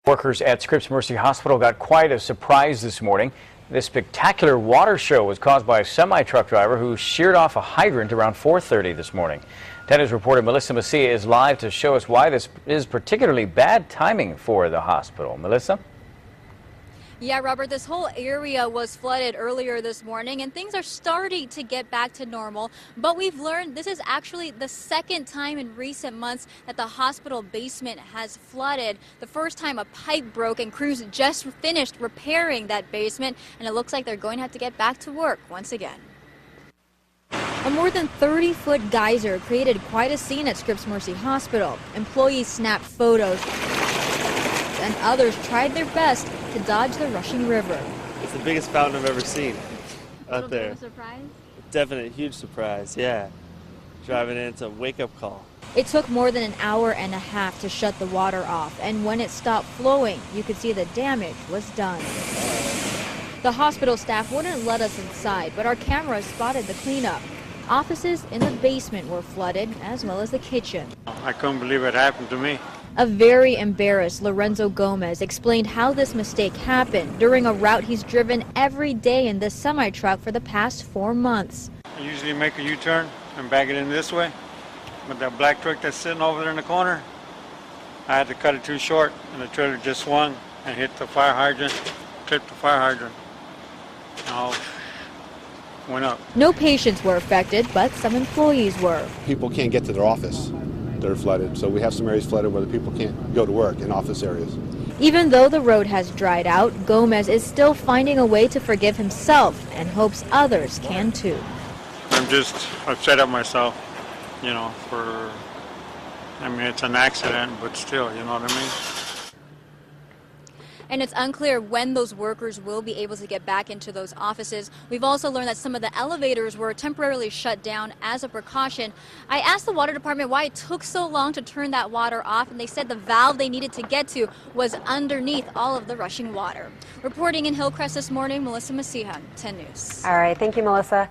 Workers at Scripps Mercy Hospital got quite a surprise this morning. This spectacular water show was caused by a semi-truck driver who sheared off a hydrant around 4:30 this morning. 10 News reporter Melissa Macia is live to show us why this is particularly bad timing for the hospital. Melissa? Yeah, Robert, this whole area was flooded earlier this morning and things are starting to get back to normal. But we've learned this is actually the second time in recent months that the hospital basement has flooded. The first time a pipe broke and crews just finished repairing that basement, and it looks like they're going to have to get back to work once again. A more than 30-foot geyser created quite a scene at Scripps Mercy Hospital. Employees snapped photos and others tried their best to dodge the rushing river. It's the biggest fountain I've ever seen out there. A surprise? Definite huge surprise, yeah. Driving in, it's a wake-up call. It took more than an hour and a half to shut the water off, and when it stopped flowing, you could see the damage was done. The hospital staff wouldn't let us inside, but our cameras spotted the cleanup. Offices in the basement were flooded, as well as the kitchen. I couldn't believe it happened to me. A very embarrassed Lorenzo Gomez explained how this mistake happened during a route he's driven every day in this semi-truck for the past 4 months. I usually make a U-turn and back it in this way, but that black truck that's sitting over there in the corner, I had to cut it too short, and the trailer just swung and hit the fire hydrant, clipped the fire hydrant. Went up. No patients were affected, but some employees were. People can't get to their office. They're flooded, so we have some areas flooded where the people can't go to work in office areas. Even though the road has dried out, Gomez is still finding a way to forgive himself and hopes others can too. I'm just upset at myself, it's an accident, but still, you know what I mean? And it's unclear when those workers will be able to get back into those offices. We've also learned that some of the elevators were temporarily shut down as a precaution. I asked the water department why it took so long to turn that water off, and they said the valve they needed to get to was underneath all of the rushing water. Reporting in Hillcrest this morning, Melissa Macia, 10 News. All right, thank you, Melissa.